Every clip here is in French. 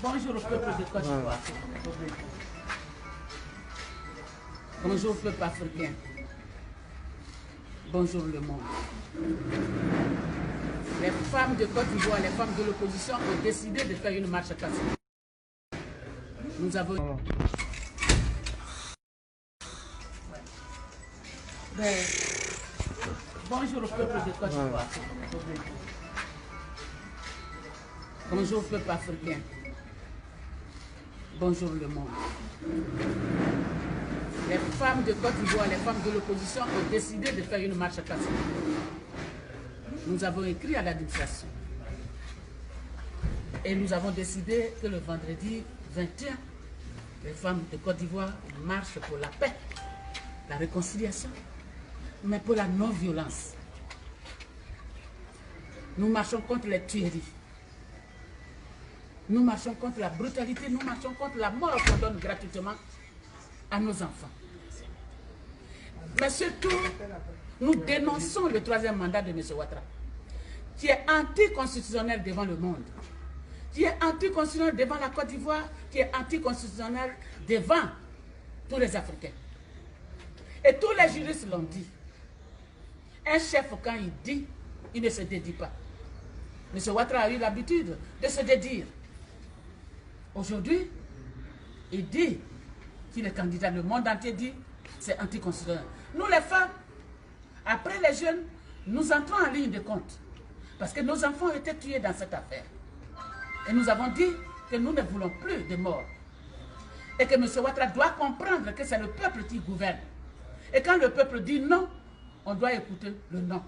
Bonjour au peuple de Côte d'Ivoire. Bonjour au peuple africain. Bonjour le monde. Les femmes de Côte d'Ivoire, les femmes de l'opposition ont décidé de faire une marche pacifique. Nous avons... Bonjour au peuple de Côte d'Ivoire. Bonjour au peuple africain. Bonjour le monde. Les femmes de Côte d'Ivoire, les femmes de l'opposition ont décidé de faire une marche pacifique. Nous avons écrit à l'administration. Et nous avons décidé que le vendredi 21, les femmes de Côte d'Ivoire marchent pour la paix, la réconciliation, mais pour la non-violence. Nous marchons contre les tueries. Nous marchons contre la brutalité, nous marchons contre la mort qu'on donne gratuitement à nos enfants. Mais surtout, nous dénonçons le troisième mandat de M. Ouattara, qui est anticonstitutionnel devant le monde, qui est anticonstitutionnel devant la Côte d'Ivoire, qui est anticonstitutionnel devant tous les Africains. Et tous les juristes l'ont dit. Un chef, quand il dit, il ne se dédie pas. M. Ouattara a eu l'habitude de se dédire. Aujourd'hui, il dit qu'il est candidat. Le monde entier dit c'est anticonstitutionnel. Nous les femmes, après les jeunes, nous entrons en ligne de compte. Parce que nos enfants ont été tués dans cette affaire. Et nous avons dit que nous ne voulons plus de morts. Et que M. Ouattara doit comprendre que c'est le peuple qui gouverne. Et quand le peuple dit non, on doit écouter le non.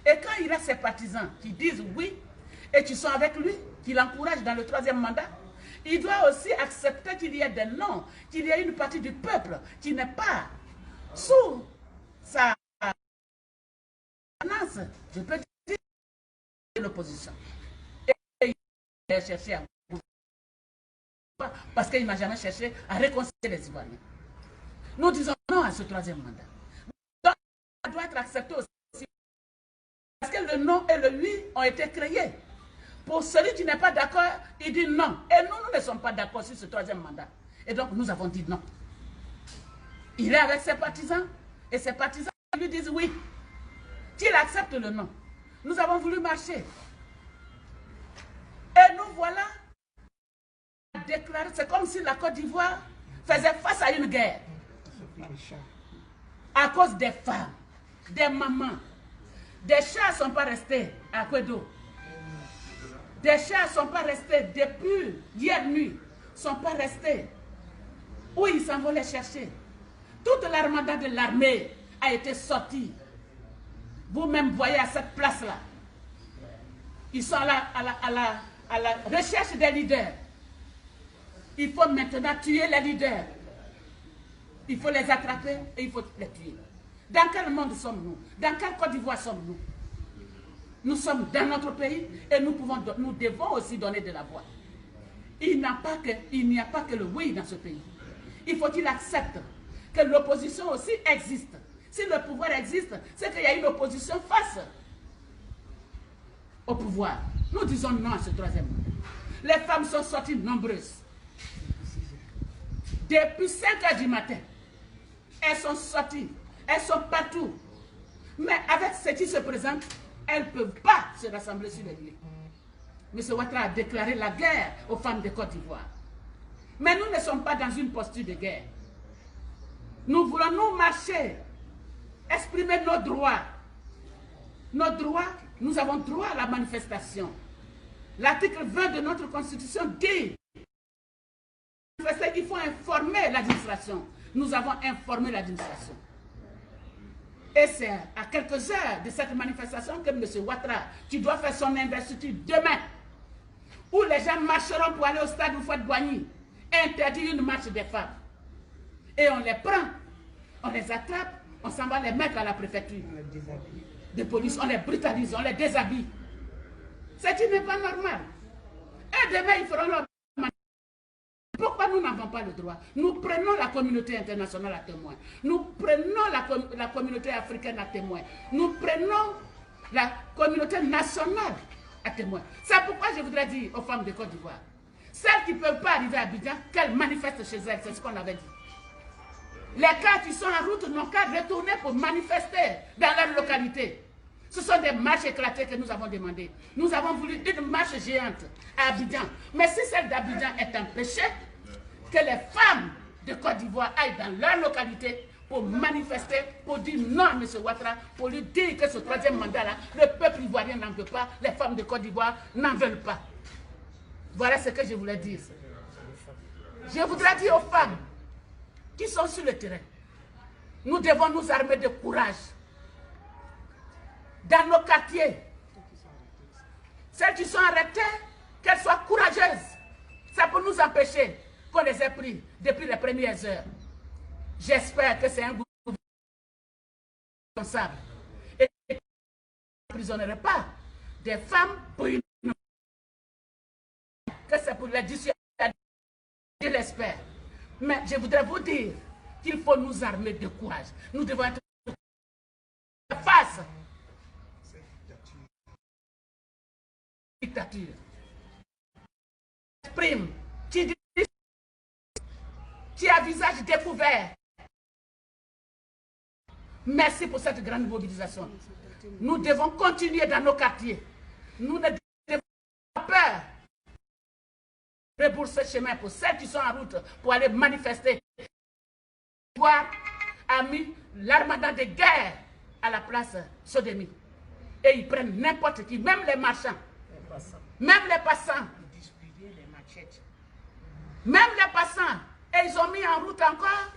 Et quand il a ses partisans qui disent oui, et qui sont avec lui, qui l'encouragent dans le troisième mandat, il doit aussi accepter qu'il y ait des noms, qu'il y ait une partie du peuple qui n'est pas sous sa menace, je peux dire, l'opposition. Et il a cherché à... Parce qu'il n'a jamais cherché à réconcilier les Ivoiriens. Nous disons non à ce troisième mandat. Donc, ça doit être accepté aussi. Parce que le non et le oui ont été créés. Pour celui qui n'est pas d'accord, il dit non. Et nous, nous ne sommes pas d'accord sur ce troisième mandat. Et donc, nous avons dit non. Il est avec ses partisans. Et ses partisans lui disent oui. Qu'il accepte le non. Nous avons voulu marcher. Et nous voilà déclaré. C'est comme si la Côte d'Ivoire faisait face à une guerre. À cause des femmes, des mamans. Des chats ne sont pas restés à Kwedo. Des chats ne sont pas restés depuis hier nuit, ne sont pas restés où ils s'en vont les chercher. Toute l'armada de l'armée a été sortie. Vous-même voyez à cette place-là. Ils sont là à la recherche des leaders. Il faut maintenant tuer les leaders. Il faut les attraper et il faut les tuer. Dans quel monde sommes-nous? Dans quelle Côte d'Ivoire sommes-nous? Nous sommes dans notre pays et nous devons aussi donner de la voix. Il n'y a pas que le oui dans ce pays. Il faut qu'il accepte que l'opposition aussi existe. Si le pouvoir existe, c'est qu'il y a une opposition face au pouvoir. Nous disons non à ce troisième mandat. Les femmes sont sorties nombreuses. Depuis 5 h du matin, elles sont sorties. Elles sont partout. Mais avec ce qui se présente, elles ne peuvent pas se rassembler sur les lieux. M. Ouattara a déclaré la guerre aux femmes de Côte d'Ivoire. Mais nous ne sommes pas dans une posture de guerre. Nous voulons nous marcher, exprimer nos droits. Nos droits, nous avons droit à la manifestation. L'article 20 de notre Constitution dit qu'il faut informer l'administration. Nous avons informé l'administration. Et c'est à quelques heures de cette manifestation que M. Ouattara, qui doit faire son investiture demain, où les gens marcheront pour aller au stade Houphouët-Boigny, interdit une marche des femmes. Et on les prend, on les attrape, on s'en va les mettre à la préfecture de police, on les brutalise, on les déshabille. Ce qui n'est pas normal. Et demain, ils feront leur... Pourquoi nous n'avons pas le droit? Nous prenons la communauté internationale à témoin. Nous prenons la communauté africaine à témoin. Nous prenons la communauté nationale à témoin. C'est pourquoi je voudrais dire aux femmes de Côte d'Ivoire, Celles qui ne peuvent pas arriver à Abidjan, qu'elles manifestent chez elles, c'est ce qu'on avait dit. Les cas qui sont en route n'ont qu'à retourner pour manifester dans leur localité. Ce sont des marches éclatées que nous avons demandées. Nous avons voulu une marche géante à Abidjan. Mais si celle d'Abidjan est un péché, que les femmes de Côte d'Ivoire aillent dans leur localité pour manifester, pour dire non à M. Ouattara, pour lui dire que ce troisième mandat-là, le peuple ivoirien n'en veut pas, les femmes de Côte d'Ivoire n'en veulent pas. Voilà ce que je voulais dire. Je voudrais dire aux femmes qui sont sur le terrain, nous devons nous armer de courage. Dans nos quartiers, celles qui sont arrêtées, qu'elles soient courageuses. Ça peut nous empêcher qu'on les ait pris depuis les premières heures. J'espère que c'est un gouvernement responsable et ne emprisonnerait pas des femmes pour une... que c'est pour les dissuader, je l'espère. Mais je voudrais vous dire qu'il faut nous armer de courage. Nous devons être face à la dictature. Prime, qui a visage découvert. Merci pour cette grande mobilisation. Nous devons continuer dans nos quartiers. Nous ne devons pas peur de rebourser chemin pour celles qui sont en route pour aller manifester. L'Ivoire a mis l'armada de guerre à la place Sodemi. Et ils prennent n'importe qui, même les marchands, même les passants. Même les passants. Et ils ont mis en route encore